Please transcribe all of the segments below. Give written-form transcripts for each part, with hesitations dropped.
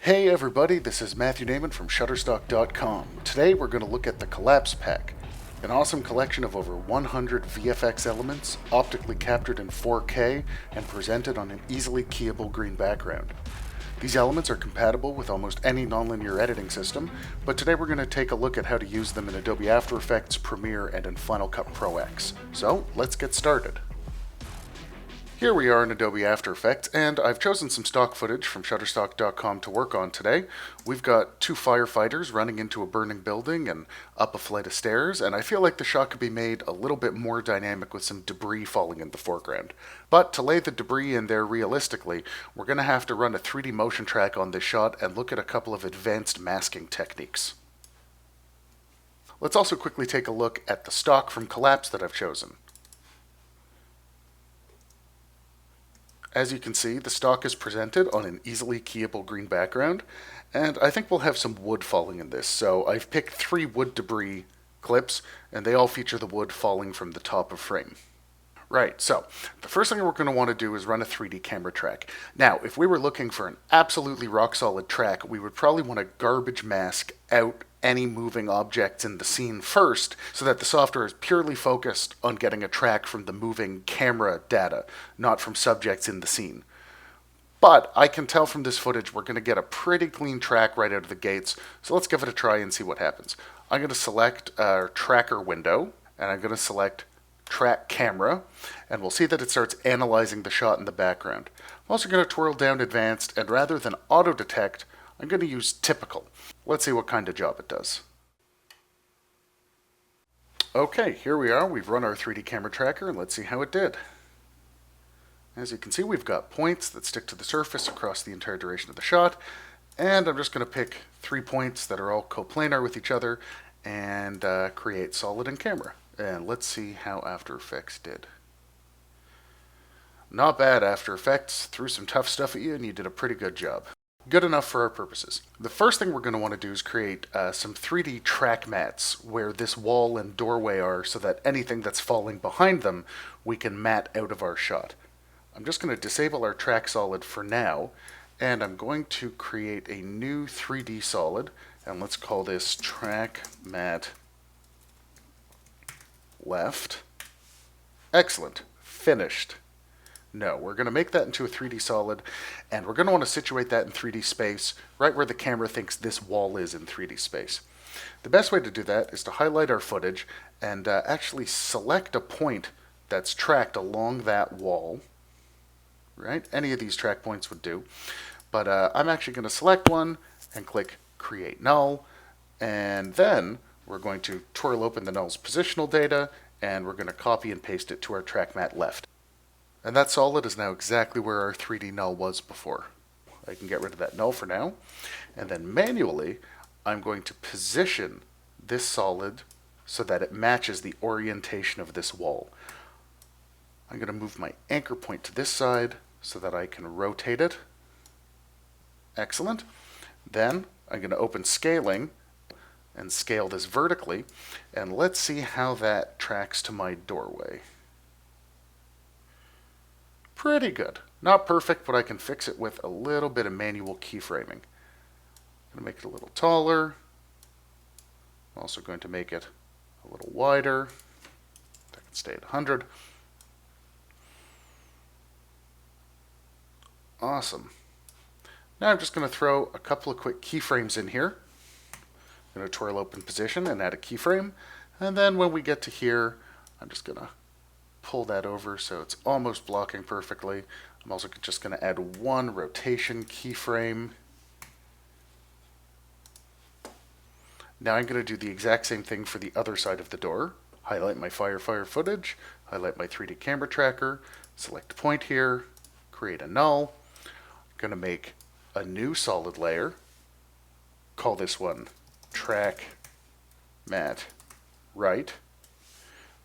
Hey everybody, this is Matthew Damon from RocketStock.com. Today we're going to look at the Collapse Pack, an awesome collection of over 100 VFX elements, optically captured in 4K and presented on an easily keyable green background. These elements are compatible with almost any nonlinear editing system, but today we're going to take a look at how to use them in Adobe After Effects, Premiere, and in Final Cut Pro X. So let's get started. Here we are in Adobe After Effects, and I've chosen some stock footage from Shutterstock.com to work on today. We've got two firefighters running into a burning building and up a flight of stairs, and I feel like the shot could be made a little bit more dynamic with some debris falling in the foreground. But to lay the debris in there realistically, we're going to have to run a 3D motion track on this shot and look at a couple of advanced masking techniques. Let's also quickly take a look at the stock from Collapse that I've chosen. As you can see, the stock is presented on an easily keyable green background, and I think we'll have some wood falling in this, so I've picked 3 wood debris clips, and they all feature the wood falling from the top of frame. Right, so the first thing we're going to want to do is run a 3D camera track. Now, if we were looking for an absolutely rock-solid track, we would probably want to garbage mask out any moving objects in the scene first, so that the software is purely focused on getting a track from the moving camera data, not from subjects in the scene. But I can tell from this footage we're going to get a pretty clean track right out of the gates, so let's give it a try and see what happens. I'm going to select our tracker window, and I'm going to select track camera, and we'll see that it starts analyzing the shot in the background. I'm also going to twirl down advanced, and rather than auto detect, I'm going to use typical. Let's see what kind of job it does. Okay, here we are. We've run our 3D camera tracker, and let's see how it did. As you can see, we've got points that stick to the surface across the entire duration of the shot, and I'm just going to pick 3 points that are all coplanar with each other and create solid in camera. And let's see how After Effects did. Not bad, After Effects. Threw some tough stuff at you and you did a pretty good job. Good enough for our purposes. The first thing we're going to want to do is create some 3D track mats where this wall and doorway are, so that anything that's falling behind them we can mat out of our shot. I'm just going to disable our track solid for now, and I'm going to create a new 3D solid, and let's call this track mat left. Excellent. Finished. No, we're going to make that into a 3D solid, and we're going to want to situate that in 3D space, right where the camera thinks this wall is in 3D space. The best way to do that is to highlight our footage and actually select a point that's tracked along that wall. Right? Any of these track points would do. But I'm actually going to select one and click Create Null, and then we're going to twirl open the null's positional data, and we're going to copy and paste it to our track mat left. And that solid is now exactly where our 3D null was before. I can get rid of that null for now. And then manually, I'm going to position this solid so that it matches the orientation of this wall. I'm going to move my anchor point to this side so that I can rotate it. Excellent. Then I'm going to open scaling and scale this vertically, and let's see how that tracks to my doorway. Pretty good. Not perfect, but I can fix it with a little bit of manual keyframing. I'm going to make it a little taller. I'm also going to make it a little wider. That can stay at 100. Awesome. Now I'm just going to throw a couple of quick keyframes in here. I'm going to twirl open position and add a keyframe, and then when we get to here, I'm just going to pull that over so it's almost blocking perfectly. I'm also just going to add one rotation keyframe. Now I'm going to do the exact same thing for the other side of the door. Highlight my firefighter footage, highlight my 3D camera tracker, select a point here, create a null. I'm going to make a new solid layer, call this one track mat right,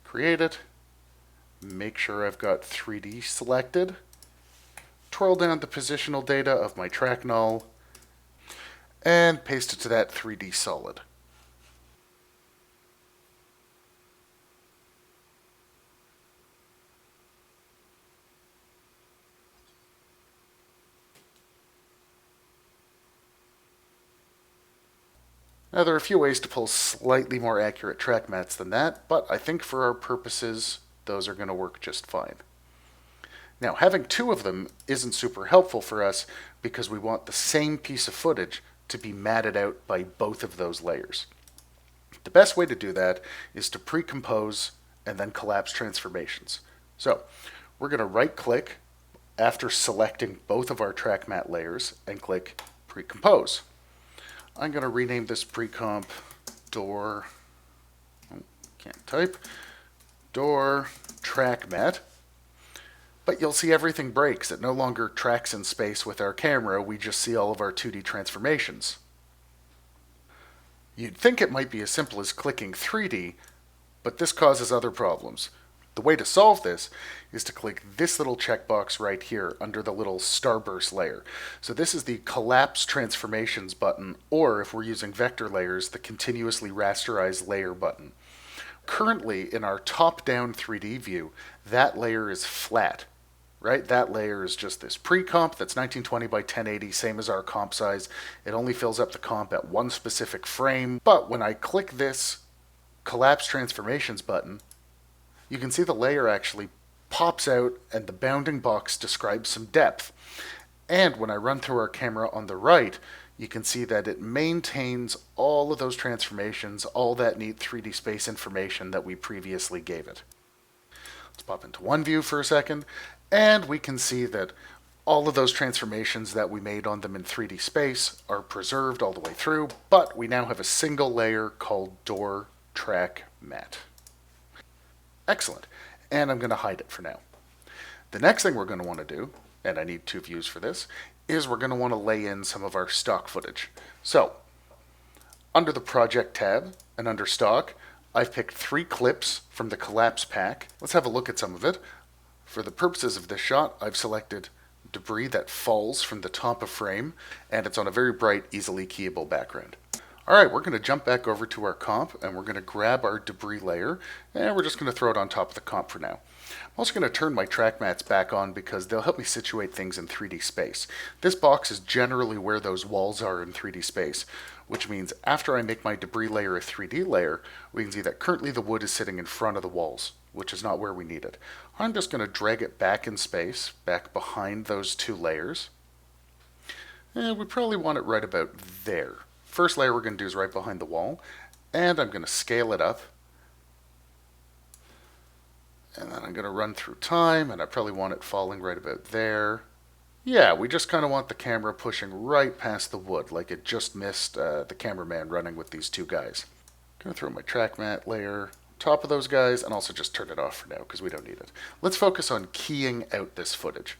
create it, make sure I've got 3D selected, twirl down the positional data of my track null, and paste it to that 3D solid. Now, there are a few ways to pull slightly more accurate track mats than that, but I think for our purposes, those are going to work just fine. Now, having two of them isn't super helpful for us because we want the same piece of footage to be matted out by both of those layers. The best way to do that is to pre-compose and then collapse transformations. So, we're going to right-click after selecting both of our track mat layers and click pre-compose. I'm going to rename this pre-comp door, can't type, door track mat. But you'll see everything breaks. It no longer tracks in space with our camera, we just see all of our 2D transformations. You'd think it might be as simple as clicking 3D, but this causes other problems. The way to solve this is to click this little checkbox right here under the little starburst layer. So this is the collapse transformations button, or if we're using vector layers, the continuously rasterize layer button. Currently, in our top-down 3D view, that layer is flat. Right? That layer is just this pre-comp that's 1920 by 1080, same as our comp size. It only fills up the comp at one specific frame. But when I click this collapse transformations button, you can see the layer actually pops out and the bounding box describes some depth. And when I run through our camera on the right, you can see that it maintains all of those transformations, all that neat 3D space information that we previously gave it. Let's pop into one view for a second, and we can see that all of those transformations that we made on them in 3D space are preserved all the way through, but we now have a single layer called door track mat. Excellent, and I'm going to hide it for now. The next thing we're going to want to do, and I need two views for this, is we're going to want to lay in some of our stock footage. So, under the Project tab and under Stock, I've picked 3 clips from the Collapse pack. Let's have a look at some of it. For the purposes of this shot, I've selected debris that falls from the top of frame, and it's on a very bright, easily keyable background. Alright, we're going to jump back over to our comp, and we're going to grab our debris layer, and we're just going to throw it on top of the comp for now. I'm also going to turn my track mats back on because they'll help me situate things in 3D space. This box is generally where those walls are in 3D space, which means after I make my debris layer a 3D layer, we can see that currently the wood is sitting in front of the walls, which is not where we need it. I'm just going to drag it back in space, back behind those 2 layers. And we probably want it right about there. First layer we're going to do is right behind the wall, and I'm going to scale it up. And then I'm going to run through time, and I probably want it falling right about there. Yeah, we just kind of want the camera pushing right past the wood, like it just missed the cameraman running with these 2 guys. I'm going to throw my track mat layer on top of those guys, and also just turn it off for now, because we don't need it. Let's focus on keying out this footage.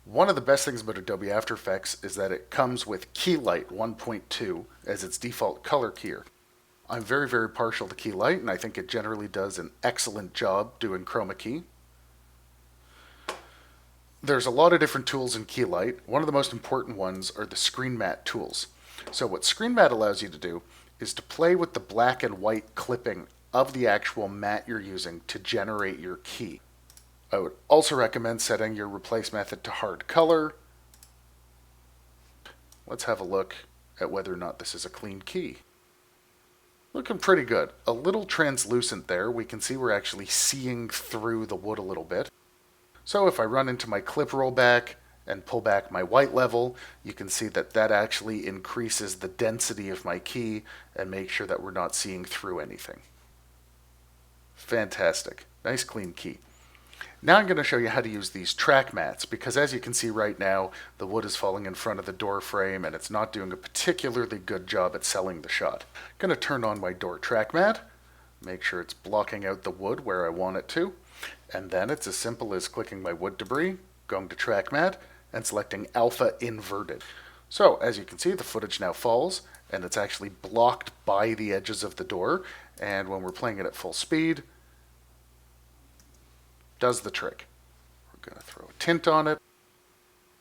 One of the best things about Adobe After Effects is that it comes with Key Light 1.2 as its default color keyer. I'm very, very partial to Key Light, and I think it generally does an excellent job doing chroma key. There's a lot of different tools in Key Light. One of the most important ones are the Screen Matte tools. So what Screen Matte allows you to do is to play with the black and white clipping of the actual mat you're using to generate your key. I would also recommend setting your replace method to hard color. Let's have a look at whether or not this is a clean key. Looking pretty good. A little translucent there. We can see we're actually seeing through the wood a little bit. So if I run into my clip rollback and pull back my white level, you can see that that actually increases the density of my key and makes sure that we're not seeing through anything. Fantastic. Nice clean key. Now I'm going to show you how to use these track mats, because as you can see right now, the wood is falling in front of the door frame and it's not doing a particularly good job at selling the shot. I'm going to turn on my door track mat, make sure it's blocking out the wood where I want it to, and then it's as simple as clicking my wood debris, going to track mat, and selecting alpha inverted. So as you can see, the footage now falls, and it's actually blocked by the edges of the door, and when we're playing it at full speed, does the trick. We're going to throw a tint on it.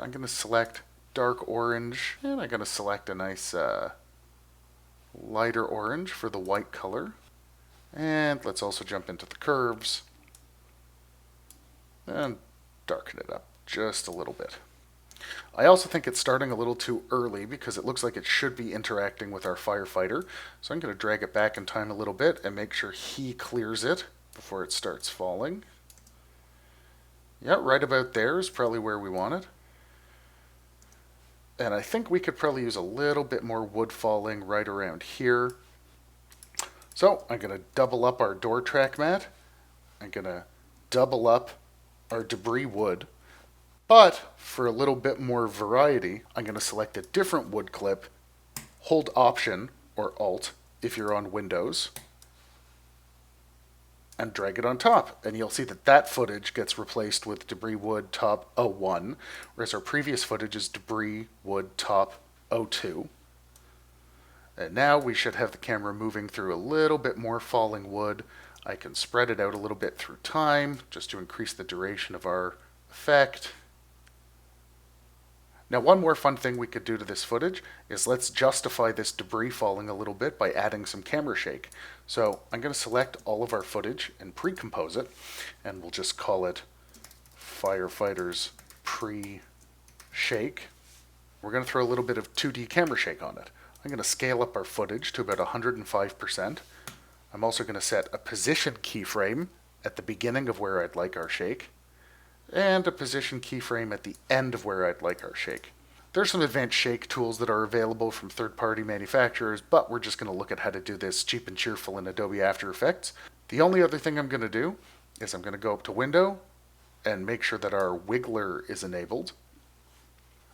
I'm going to select dark orange, and I'm going to select a nice lighter orange for the white color. And let's also jump into the curves and darken it up just a little bit. I also think it's starting a little too early because it looks like it should be interacting with our firefighter. So I'm going to drag it back in time a little bit and make sure he clears it before it starts falling. Yeah, right about there is probably where we want it. And I think we could probably use a little bit more wood falling right around here. So I'm going to double up our door track mat. I'm going to double up our debris wood. But for a little bit more variety, I'm going to select a different wood clip, hold Option or Alt if you're on Windows, and drag it on top. And you'll see that that footage gets replaced with debris wood top 01, whereas our previous footage is debris wood top 02. And now we should have the camera moving through a little bit more falling wood. I can spread it out a little bit through time just to increase the duration of our effect. Now, one more fun thing we could do to this footage is let's justify this debris falling a little bit by adding some camera shake. So I'm going to select all of our footage and pre-compose it, and we'll just call it Firefighters Pre-Shake. We're going to throw a little bit of 2D camera shake on it. I'm going to scale up our footage to about 105%. I'm also going to set a position keyframe at the beginning of where I'd like our shake, and a position keyframe at the end of where I'd like our shake. There's some advanced shake tools that are available from third-party manufacturers, but we're just going to look at how to do this cheap and cheerful in Adobe After Effects. The only other thing I'm going to do is I'm going to go up to Window and make sure that our wiggler is enabled.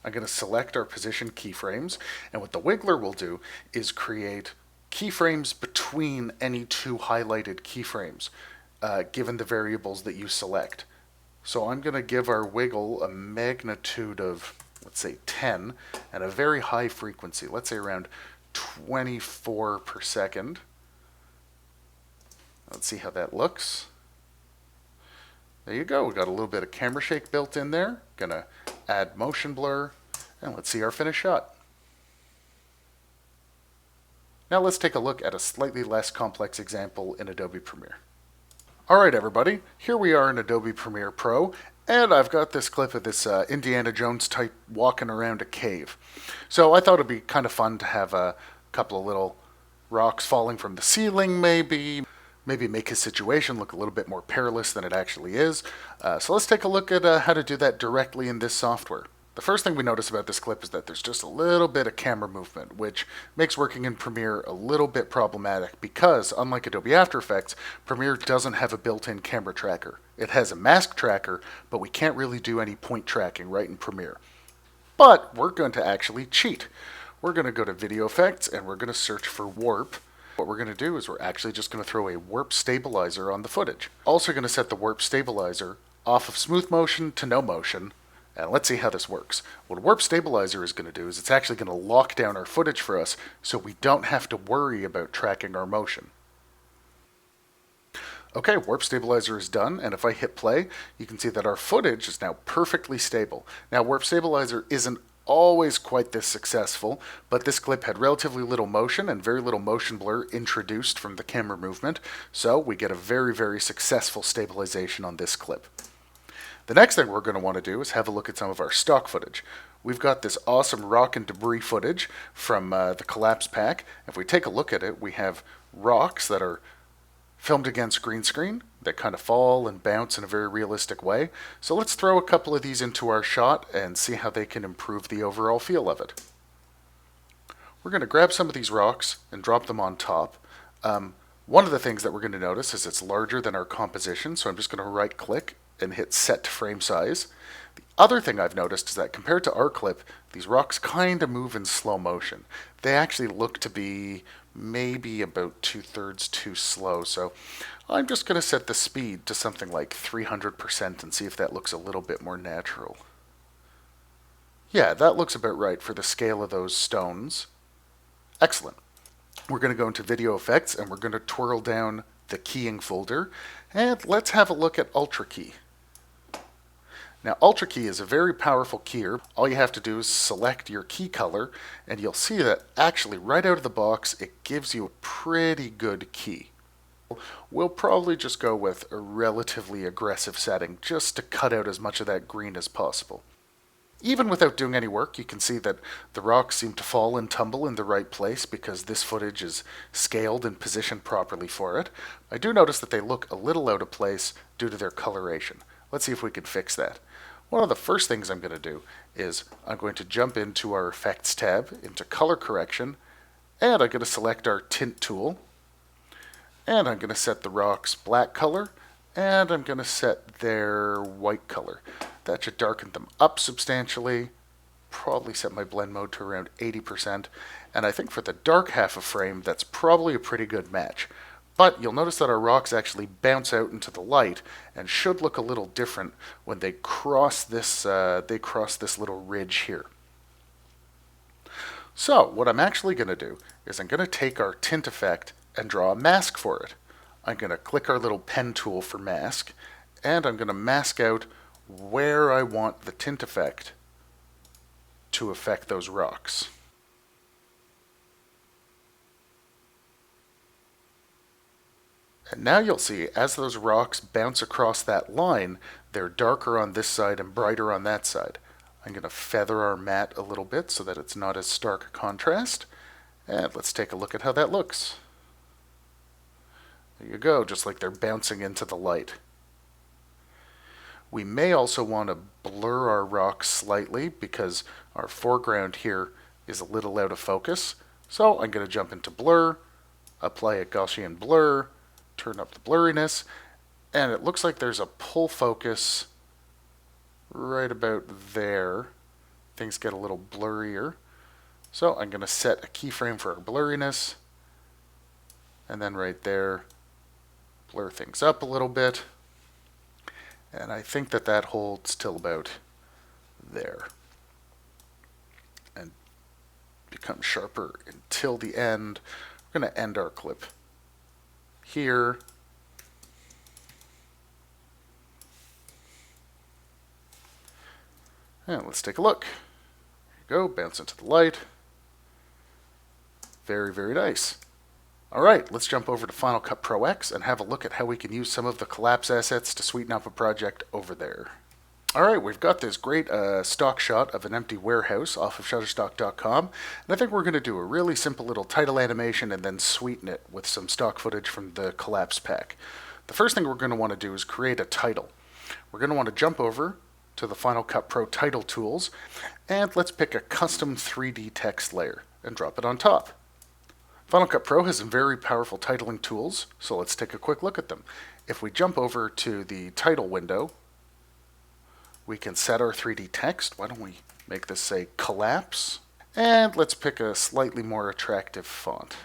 I'm going to select our position keyframes, and what the wiggler will do is create keyframes between any two highlighted keyframes, given the variables that you select. So I'm going to give our wiggle a magnitude of, let's say, 10 and a very high frequency, let's say around 24 per second. Let's see how that looks. There you go. We got a little bit of camera shake built in there. Going to add motion blur, and let's see our finished shot. Now let's take a look at a slightly less complex example in Adobe Premiere. Alright everybody, here we are in Adobe Premiere Pro, and I've got this clip of this Indiana Jones type walking around a cave. So I thought it'd be kind of fun to have a couple of little rocks falling from the ceiling maybe make his situation look a little bit more perilous than it actually is. So let's take a look at how to do that directly in this software. The first thing we notice about this clip is that there's just a little bit of camera movement, which makes working in Premiere a little bit problematic because, unlike Adobe After Effects, Premiere doesn't have a built-in camera tracker. It has a mask tracker, but we can't really do any point tracking right in Premiere. But we're going to actually cheat. We're going to go to Video Effects and we're going to search for Warp. What we're going to do is we're actually just going to throw a warp stabilizer on the footage. Also going to set the warp stabilizer off of smooth motion to no motion. And let's see how this works. What a warp stabilizer is going to do is it's actually going to lock down our footage for us so we don't have to worry about tracking our motion. Okay, warp stabilizer is done, and if I hit play, you can see that our footage is now perfectly stable. Now, warp stabilizer isn't always quite this successful, but this clip had relatively little motion and very little motion blur introduced from the camera movement, so we get a very, very successful stabilization on this clip. The next thing we're going to want to do is have a look at some of our stock footage. We've got this awesome rock and debris footage from the Collapse pack. If we take a look at it, we have rocks that are filmed against green screen that kind of fall and bounce in a very realistic way. So let's throw a couple of these into our shot and see how they can improve the overall feel of it. We're going to grab some of these rocks and drop them on top. One of the things that we're going to notice is it's larger than our composition, so I'm just going to right click and hit set to frame size. The other thing I've noticed is that compared to our clip, these rocks kind of move in slow motion. They actually look to be maybe about 2/3 too slow, so I'm just going to set the speed to something like 300% and see if that looks a little bit more natural. Yeah, that looks about right for the scale of those stones. Excellent. We're going to go into Video Effects and we're going to twirl down the keying folder, and let's have a look at Ultra Key. Now, Ultra Key is a very powerful keyer. All you have to do is select your key color, and you'll see that actually right out of the box, it gives you a pretty good key. We'll probably just go with a relatively aggressive setting just to cut out as much of that green as possible. Even without doing any work, you can see that the rocks seem to fall and tumble in the right place because this footage is scaled and positioned properly for it. I do notice that they look a little out of place due to their coloration. Let's see if we can fix that. One of the first things I'm going to do is I'm going to jump into our Effects tab, into Color Correction, and I'm going to select our Tint tool, and I'm going to set the rocks black color, and I'm going to set their white color. That should darken them up substantially. Probably set my blend mode to around 80%. And I think for the dark half of frame, that's probably a pretty good match. But you'll notice that our rocks actually bounce out into the light and should look a little different when they cross this little ridge here. So what I'm actually going to do is I'm going to take our tint effect and draw a mask for it. I'm going to click our little pen tool for mask, and I'm going to mask out where I want the tint effect to affect those rocks. And now you'll see as those rocks bounce across that line, they're darker on this side and brighter on that side. I'm going to feather our mat a little bit so that it's not as stark a contrast. And let's take a look at how that looks. There you go, just like they're bouncing into the light. We may also want to blur our rocks slightly because our foreground here is a little out of focus. So I'm going to jump into blur, apply a Gaussian blur, turn up the blurriness, and it looks like there's a pull focus right about there. Things get a little blurrier. So I'm going to set a keyframe for our blurriness, and then right there, blur things up a little bit. And I think that that holds till about there. And becomes sharper until the end. We're going to end our clip here. And let's take a look. Here you go, bounce into the light. Very, very nice. All right, let's jump over to Final Cut Pro X and have a look at how we can use some of the collapse assets to sweeten up a project over there. All right, we've got this great stock shot of an empty warehouse off of Shutterstock.com, and I think we're going to do a really simple little title animation and then sweeten it with some stock footage from the collapse pack. The first thing we're going to want to do is create a title. We're going to want to jump over to the Final Cut Pro title tools, and let's pick a custom 3D text layer and drop it on top. Final Cut Pro has some very powerful titling tools, so let's take a quick look at them. If we jump over to the title window, we can set our 3D text. Why don't we make this say collapse? And let's pick a slightly more attractive font.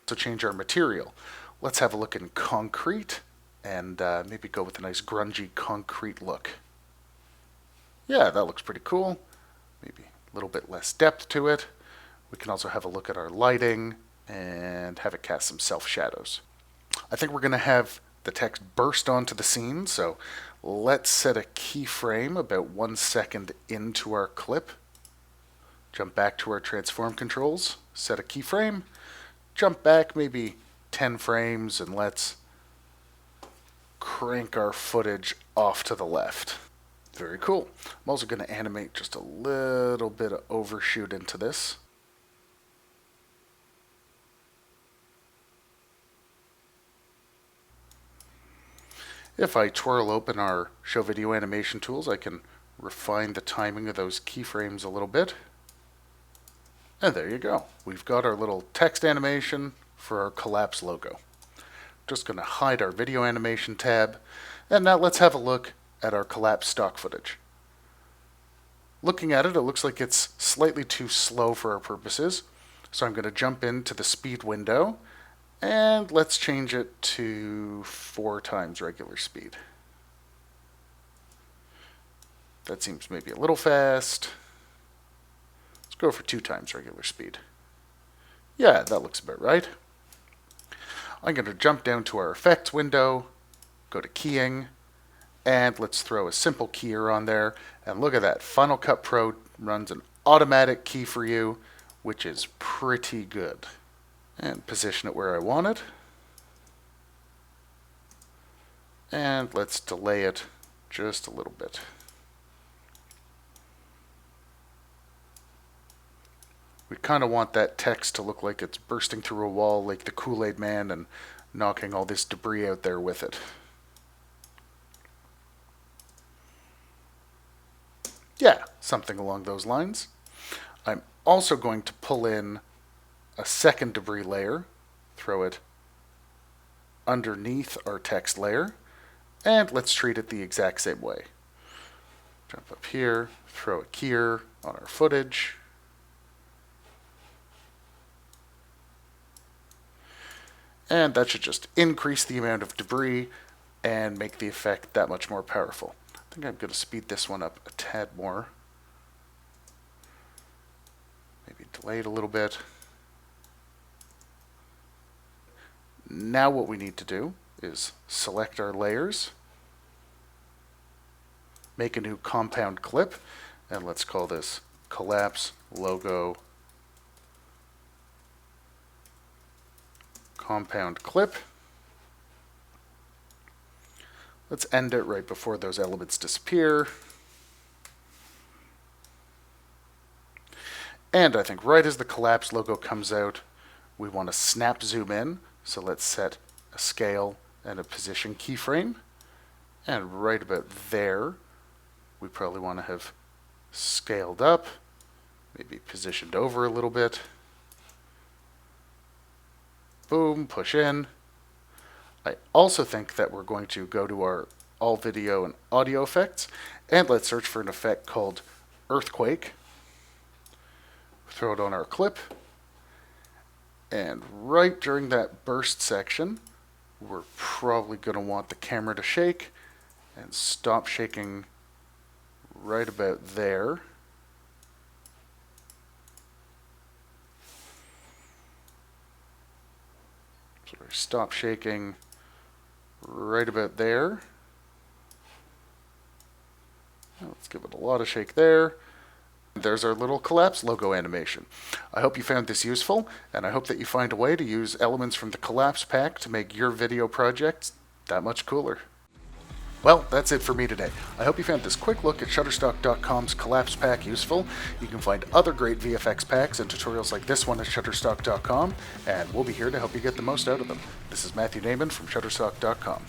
So change our material. Let's have a look in concrete and maybe go with a nice grungy concrete look. Yeah, that looks pretty cool. Maybe a little bit less depth to it. We can also have a look at our lighting and have it cast some self-shadows. I think we're going to have the text burst onto the scene, so let's set a keyframe about 1 second into our clip. Jump back to our transform controls, set a keyframe, jump back maybe 10 frames, and let's crank our footage off to the left. Very cool. I'm also going to animate just a little bit of overshoot into this. If I twirl open our Show Video Animation tools, I can refine the timing of those keyframes a little bit. And there you go. We've got our little text animation for our collapse logo. Just going to hide our video animation tab. And now let's have a look at our collapse stock footage. Looking at it, it looks like it's slightly too slow for our purposes. So I'm going to jump into the speed window and let's change it to 4 times regular speed. That seems maybe a little fast. Let's go for 2 times regular speed. Yeah, that looks about right. I'm going to jump down to our effects window, go to keying, and let's throw a simple keyer on there. And look at that, Final Cut Pro runs an automatic key for you, which is pretty good. And position it where I want it. And let's delay it just a little bit. We kind of want that text to look like it's bursting through a wall like the Kool-Aid Man and knocking all this debris out there with it. Yeah, something along those lines. I'm also going to pull in a second debris layer, throw it underneath our text layer, and let's treat it the exact same way. Jump up here, throw a keyer on our footage. And that should just increase the amount of debris and make the effect that much more powerful. I think I'm going to speed this one up a tad more. Maybe delay it a little bit. Now what we need to do is select our layers, make a new compound clip, and let's call this Collapse Logo Compound Clip. Let's end it right before those elements disappear. And I think right as the Collapse logo comes out, we want to snap zoom in. So let's set a scale and a position keyframe. And right about there, we probably want to have scaled up, maybe positioned over a little bit. Boom, push in. I also think that we're going to go to our all video and audio effects, and let's search for an effect called Earthquake. Throw it on our clip. And right during that burst section, we're probably going to want the camera to shake and stop shaking right about there. So we stop shaking right about there. Now let's give it a lot of shake there. There's our little Collapse logo animation. I hope you found this useful, and I hope that you find a way to use elements from the Collapse pack to make your video projects that much cooler. Well, that's it for me today. I hope you found this quick look at Shutterstock.com's Collapse pack useful. You can find other great VFX packs and tutorials like this one at Shutterstock.com, and we'll be here to help you get the most out of them. This is Matthew Naiman from Shutterstock.com.